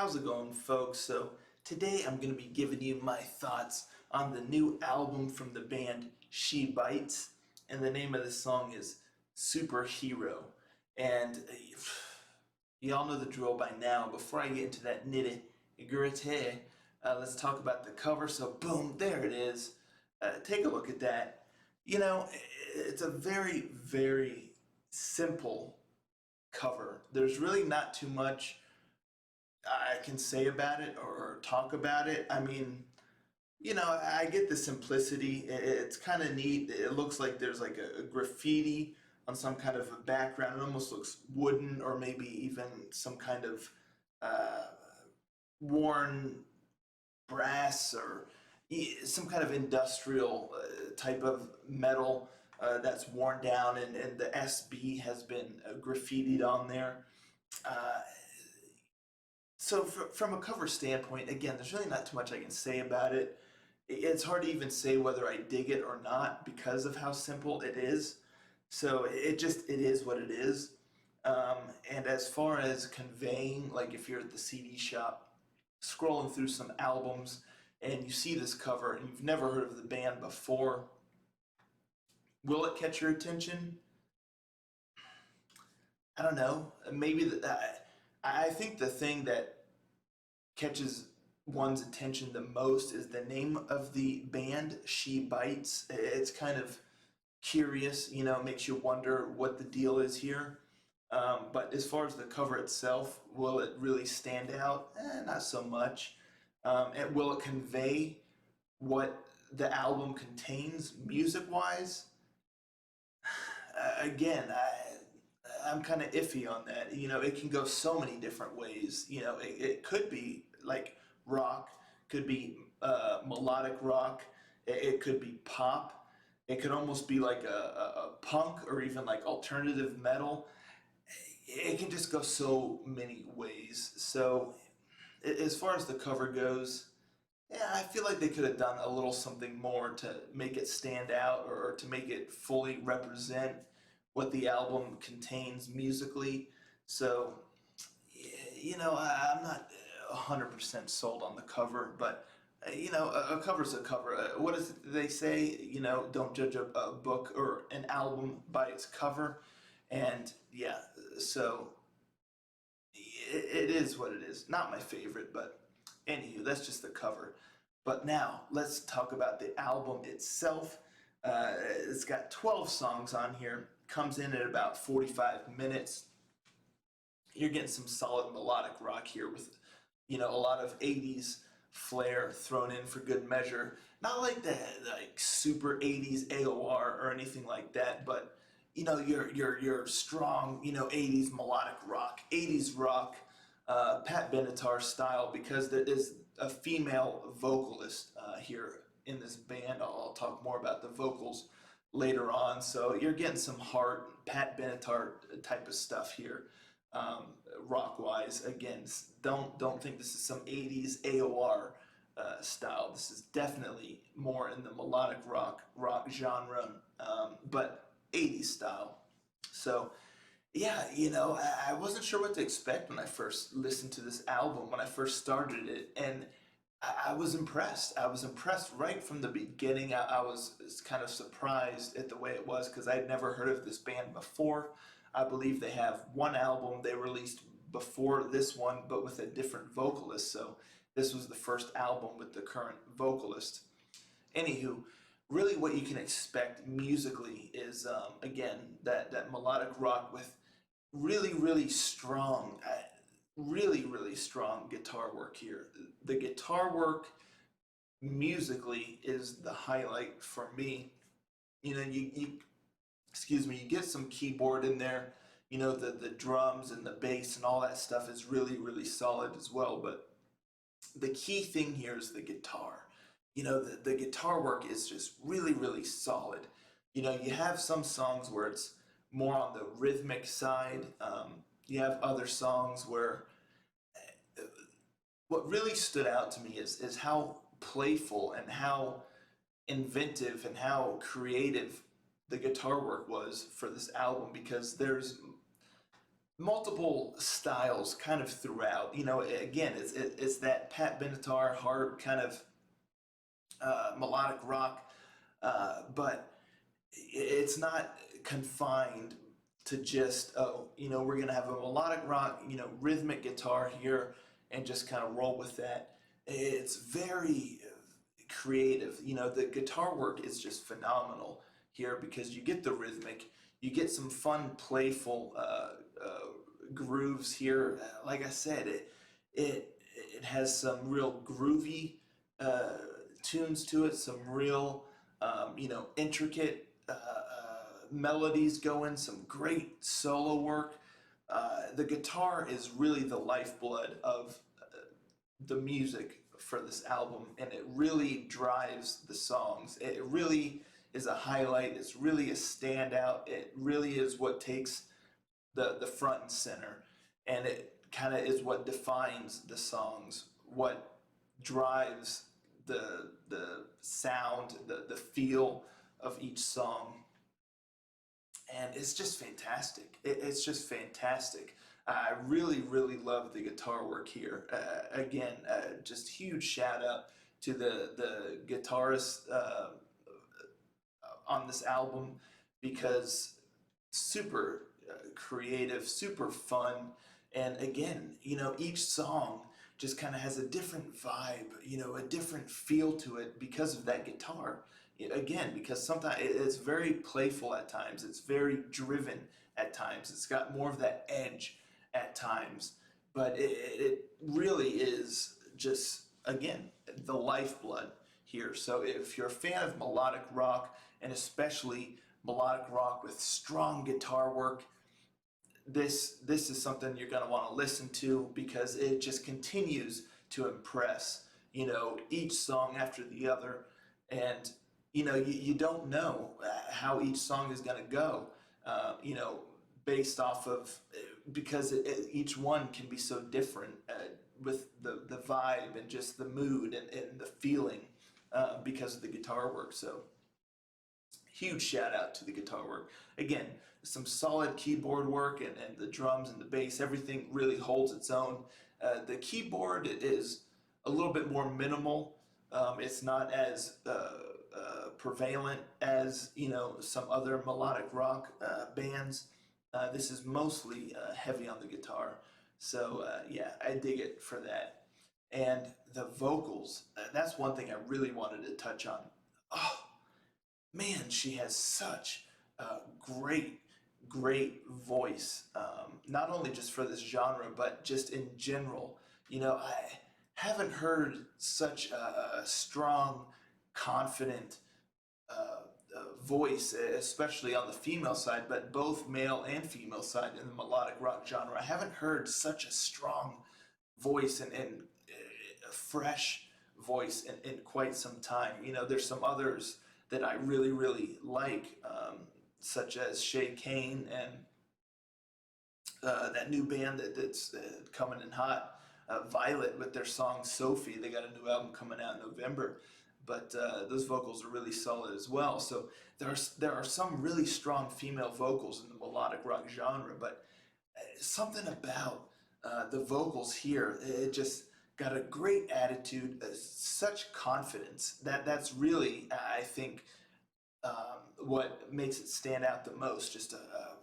How's it going, folks? So, today I'm going to be giving you my thoughts on the new album from the band She Bites, and the name of the song is Superhero. And y'all know the drill by now. Before I get into that nitty gritty, let's talk about the cover. So, boom, there it is. Take a look at that. You know, it's a very, very simple cover. There's really not too much I can say about it or talk about it. I mean, I get the simplicity. It's kind of neat. It looks like there's like a graffiti on some kind of a background. It almost looks wooden or maybe even some kind of uh, worn brass or some kind of industrial type of metal that's worn down, and the SB has been graffitied on there. Uh, so from a cover standpoint, again, there's really not too much I can say about it. It's hard to even say whether I dig it or not because of how simple it is. So it is what it is. Um, and as far as conveying, like if you're at the CD shop, scrolling through some albums and you see this cover and you've never heard of the band before, will it catch your attention? I don't know. Maybe I think the thing that catches one's attention the most is the name of the band, She Bites. It's kind of curious, makes you wonder what the deal is here. But as far as the cover itself, will it really stand out? Not so much. And will it convey what the album contains music wise? Again, I'm kind of iffy on that. It can go so many different ways. It could be like rock, could be melodic rock, it could be pop, it could almost be like a punk or even like alternative metal. It can just go so many ways. So, as far as the cover goes, yeah, I feel like they could have done a little something more to make it stand out or to make it fully represent what the album contains musically. So, I'm not 100% sold on the cover, but a cover's a cover. What does they say? Don't judge a book or an album by its cover. And yeah, so it is what it is. Not my favorite, but anywho, that's just the cover. But now let's talk about the album itself. It's got 12 songs on here. Comes in at about 45 minutes. You're getting some solid melodic rock here with, a lot of 80s flair thrown in for good measure. Not like the like super 80s AOR or anything like that, but your strong, 80s melodic rock, 80s rock, Pat Benatar style, because there is a female vocalist here in this band. I'll talk more about the vocals later on. So you're getting some hard Pat Benatar type of stuff here, rock wise. Again, don't think this is some 80s AOR style. This is definitely more in the melodic rock genre, but 80s style. So yeah, I wasn't sure what to expect when I first listened to this album, when I first started it, and I was impressed. I was impressed right from the beginning. I was kind of surprised at the way it was because I had never heard of this band before. I believe they have one album they released before this one, but with a different vocalist. So this was the first album with the current vocalist. Anywho, really what you can expect musically is, again, that melodic rock with really, really strong, really strong guitar work here. The guitar work musically is the highlight for me. You excuse me, you get some keyboard in there. The drums and the bass and all that stuff is really, really solid as well. But the key thing here is the guitar. The guitar work is just really, really solid. You have some songs where it's more on the rhythmic side. You have other songs where what really stood out to me is how playful and how inventive and how creative the guitar work was for this album, because there's multiple styles kind of throughout. Again, it's that Pat Benatar hard kind of melodic rock, but it's not confined to just, oh, we're gonna have a melodic rock, rhythmic guitar here, and just kind of roll with that. It's very creative. The guitar work is just phenomenal here because you get the rhythmic, you get some fun, playful grooves here. Like I said, it has some real groovy uh, tunes to it, some real intricate melodies going, some great solo work. The guitar is really the lifeblood of the music for this album, and it really drives the songs. It really is a highlight. It's really a standout. It really is what takes the front and center, and it kind of is what defines the songs, what drives the sound, the feel of each song, and it's just fantastic. It's just fantastic. I really, really love the guitar work here. Again, just huge shout out to the guitarist on this album because super creative, super fun, and again, each song just kind of has a different vibe, a different feel to it because of that guitar. Again, because sometimes it's very playful at times, it's very driven at times, it's got more of that edge at times, but it really is just, again, the lifeblood here. So if you're a fan of melodic rock, and especially melodic rock with strong guitar work, this is something you're going to want to listen to because it just continues to impress, each song after the other. And you don't know how each song is going to go, based off of, because each one can be so different with the vibe and just the mood and the feeling because of the guitar work. So huge shout out to the guitar work. Again, some solid keyboard work, and the drums and the bass, everything really holds its own. The keyboard is a little bit more minimal. It's not as prevalent as some other melodic rock bands. This is mostly heavy on the guitar. So yeah, I dig it for that. And the vocals, that's one thing I really wanted to touch on. Oh, man, she has such a great voice. Not only just for this genre, but just in general. I haven't heard such a strong, confident voice, especially on the female side, but both male and female side in the melodic rock genre. I haven't heard such a strong voice and a fresh voice in quite some time. There's some others that I really, really like, such as Shay Kane and that new band that's coming in hot, Violet, with their song Sophie. They got a new album coming out in November, but those vocals are really solid as well. So there are some really strong female vocals in the melodic rock genre, but something about the vocals here, it just got a great attitude, such confidence. That's really, I think, what makes it stand out the most. Just a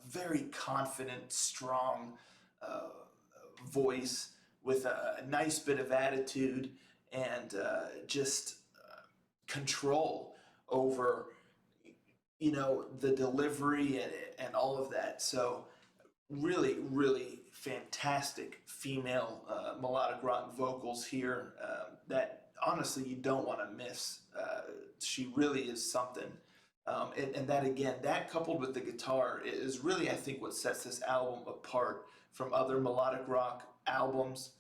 very confident, strong voice with a nice bit of attitude and just control over the delivery and all of that. So really, really fantastic female melodic rock vocals here that honestly you don't want to miss. She really is something. And that, again, that coupled with the guitar is really, I think, what sets this album apart from other melodic rock albums.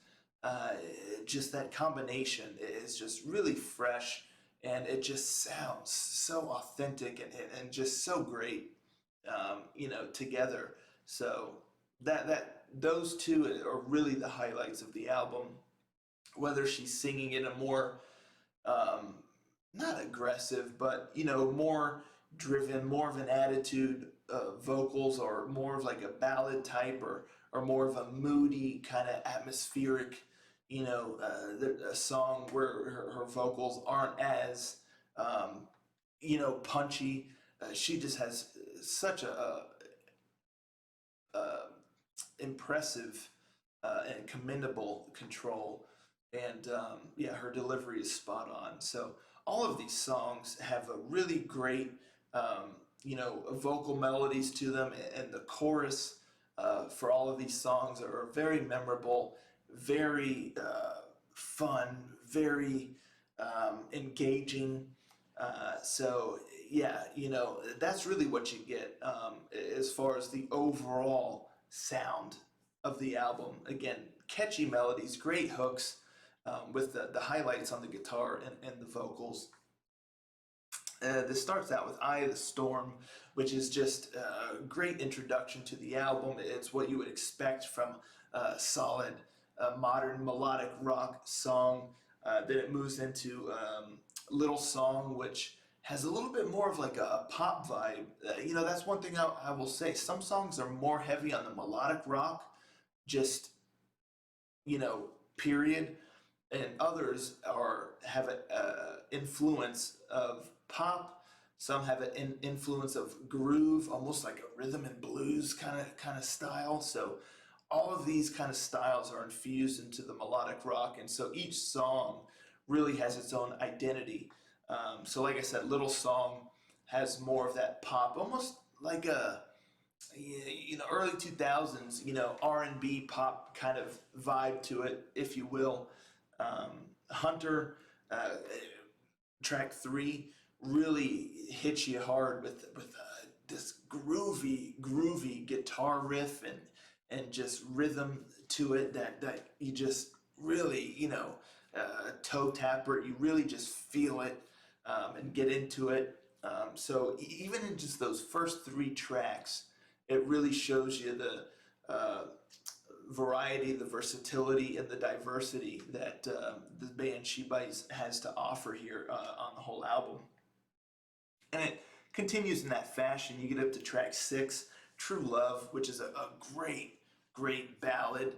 Just that combination is just really fresh, and it just sounds so authentic and just so great, together. So that those two are really the highlights of the album. Whether she's singing in a more not aggressive, but more driven, more of an attitude vocals, or more of like a ballad type, or or more of a moody kind of atmospheric, a song where her vocals aren't as, punchy. She just has such a impressive and commendable control, and yeah, her delivery is spot on. So all of these songs have a really great, vocal melodies to them, and the chorus for all of these songs are very memorable, very fun, very engaging. So yeah, that's really what you get as far as the overall sound of the album. Again, catchy melodies, great hooks with the highlights on the guitar and the vocals. This starts out with Eye of the Storm, which is just a great introduction to the album. It's what you would expect from a solid modern melodic rock song. Then it moves into Little Song, which has a little bit more of like a pop vibe. That's one thing I will say. Some songs are more heavy on the melodic rock, just, period, and others have an influence of pop. Some have an influence of groove, almost like a rhythm and blues kind of style. So all of these kind of styles are infused into the melodic rock, and so each song really has its own identity. So like I said, Little Song has more of that pop, almost like a early 2000s R&B pop kind of vibe to it, if you will. Hunter, track 3, really hits you hard with this groovy guitar riff and just rhythm to it that you just really toe tapper. You really just feel it and get into it. So even in just those first 3 tracks, it really shows you the variety, the versatility, and the diversity that the band She Bites has to offer here on the whole album. And it continues in that fashion. You get up to track 6, True Love, which is a great ballad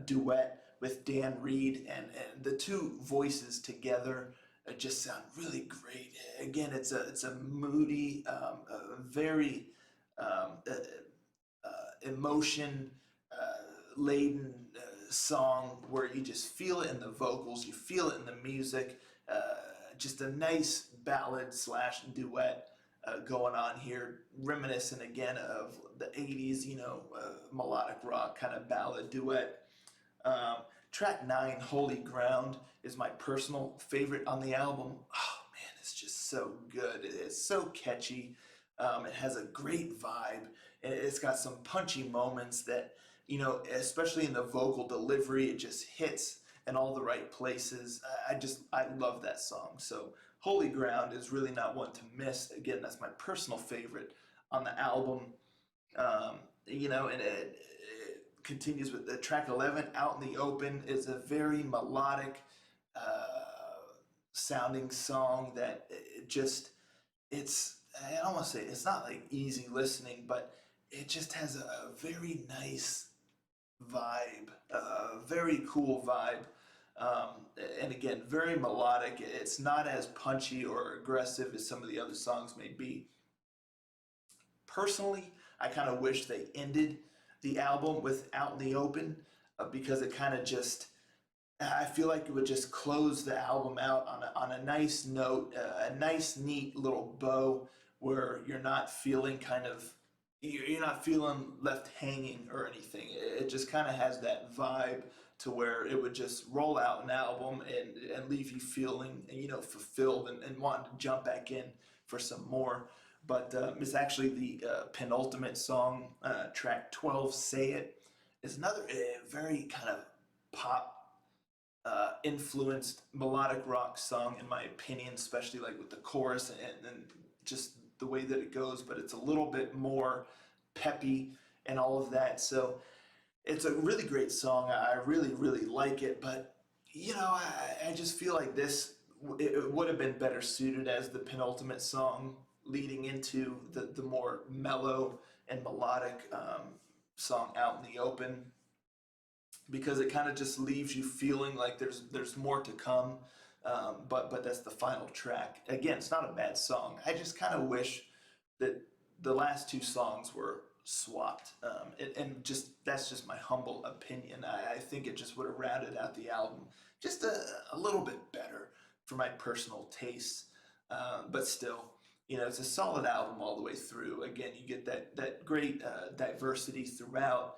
duet with Dan Reed, and the two voices together just sound really great. Again, it's a moody, very emotion laden song where you just feel it in the vocals, you feel it in the music. Just a nice ballad slash duet going on here, reminiscent again of the 80s, melodic rock kind of ballad duet. Track 9, Holy Ground, is my personal favorite on the album. Oh man, it's just so good. It's so catchy. It has a great vibe. It's got some punchy moments that, especially in the vocal delivery, it just hits in all the right places. I love that song. So Holy Ground is really not one to miss. Again, that's my personal favorite on the album. And it continues with the track 11, Out in the Open, is a very melodic sounding song that I don't want to say it's not like easy listening, but it just has a very nice vibe, a very cool vibe. And again, very melodic. It's not as punchy or aggressive as some of the other songs may be. Personally, I kind of wish they ended the album with Out in the Open because it kind of just, I feel like it would just close the album out on a nice note, a nice, neat little bow where you're not feeling left hanging or anything. It just kind of has that vibe to where it would just roll out an album and leave you feeling, fulfilled and wanting to jump back in for some more. But it's actually the penultimate song, track 12, Say It, is another very kind of pop influenced melodic rock song, in my opinion, especially like with the chorus and just the way that it goes, but it's a little bit more peppy and all of that. So it's a really great song. I really like it, but I just feel like it would have been better suited as the penultimate song leading into the more mellow and melodic song Out in the Open, because it kind of just leaves you feeling like there's more to come. But that's the final track. Again, it's not a bad song. I just kind of wish that the last two songs were swapped. And just that's just my humble opinion. I think it just would have rounded out the album just a little bit better for my personal tastes. But still, it's a solid album all the way through. Again, you get that great diversity throughout.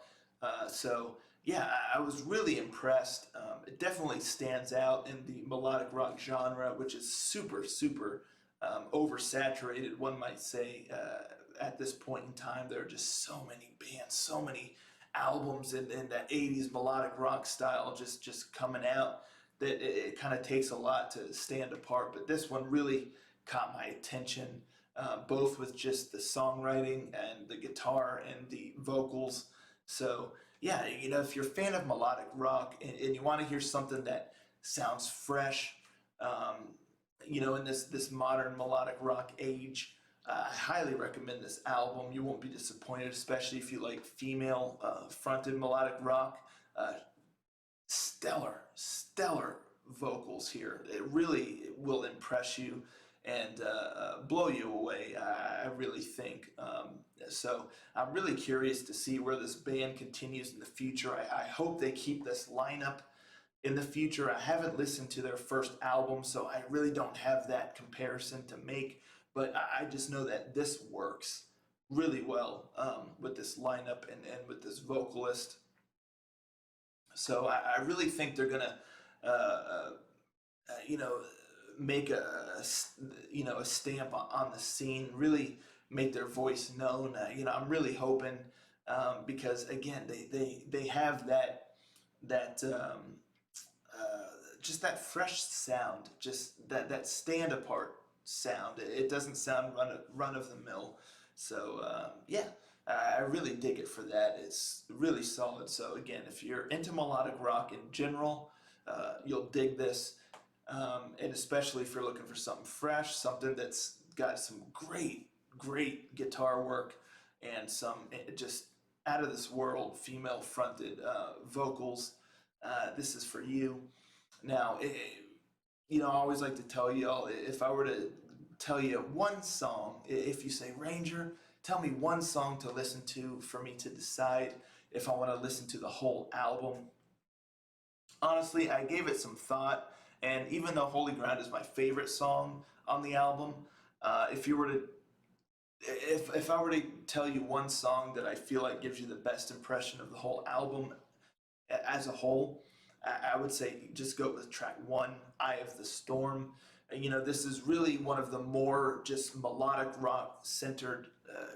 So yeah, I was really impressed. It definitely stands out in the melodic rock genre, which is super, super oversaturated, one might say, at this point in time. There are just so many bands, so many albums in that 80s melodic rock style just coming out that it kind of takes a lot to stand apart. But this one really caught my attention, both with just the songwriting and the guitar and the vocals. So yeah, if you're a fan of melodic rock and you want to hear something that sounds fresh, in this modern melodic rock age, I highly recommend this album. You won't be disappointed, especially if you like female fronted melodic rock. Stellar vocals here. It really will impress you and blow you away, I really think. So I'm really curious to see where this band continues in the future. I hope they keep this lineup in the future. I haven't listened to their first album, so I really don't have that comparison to make, but I just know that this works really well with this lineup and with this vocalist. So I really think they're gonna, you know, make a stamp on the scene. Really make their voice known. I'm really hoping because again, they have that just that fresh sound, just that stand apart sound. It doesn't sound run of the mill. So yeah, I really dig it for that. It's really solid. So again, if you're into melodic rock in general, you'll dig this, and especially if you're looking for something fresh, something that's got some great guitar work and some just out of this world female fronted vocals. This is for you. Now, I always like to tell y'all, if I were to tell you one song, if you say, Ranger, tell me one song to listen to for me to decide if I want to listen to the whole album. Honestly, I gave it some thought, and even though Holy Ground is my favorite song on the album, if you were to if I were to tell you one song that I feel like gives you the best impression of the whole album as a whole, I would say just go with track one, Eye of the Storm. This is really one of the more just melodic rock centered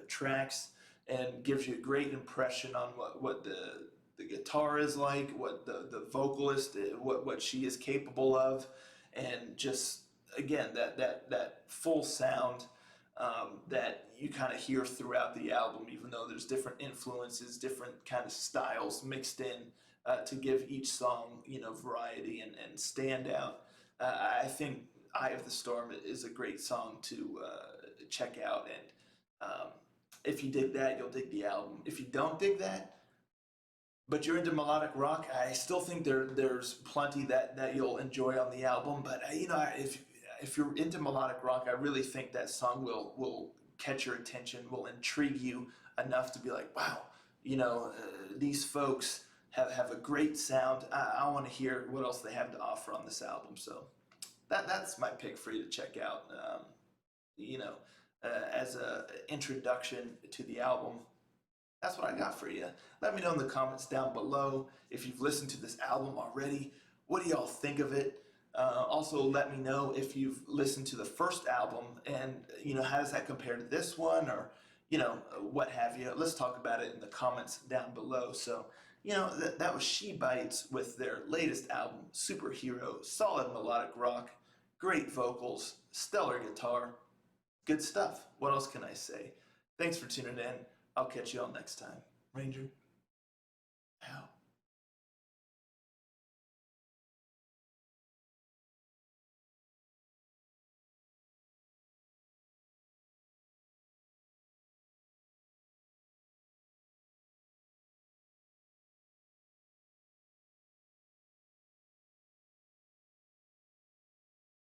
tracks and gives you a great impression on what the guitar is like, what the vocalist, what she is capable of, and just again that full sound that you kind of hear throughout the album, even though there's different influences, different kind of styles mixed in to give each song variety and stand out. I think Eye of the Storm is a great song to check out, and if you dig that, you'll dig the album. If you don't dig that, but you're into melodic rock, I still think there's plenty that you'll enjoy on the album. But if you're into melodic rock, I really think that song will catch your attention, will intrigue you enough to be like, wow, these folks have a great sound. I want to hear what else they have to offer on this album. So that's my pick for you to check out. As a introduction to the album. That's what I got for you. Let me know in the comments down below if you've listened to this album already. What do y'all think of it? Also, let me know if you've listened to the first album and, how does that compare to this one, or, what have you. Let's talk about it in the comments down below. So, that was She Bites with their latest album, Superhero. Solid melodic rock, great vocals, stellar guitar, good stuff. What else can I say? Thanks for tuning in. I'll catch you all next time. Ranger.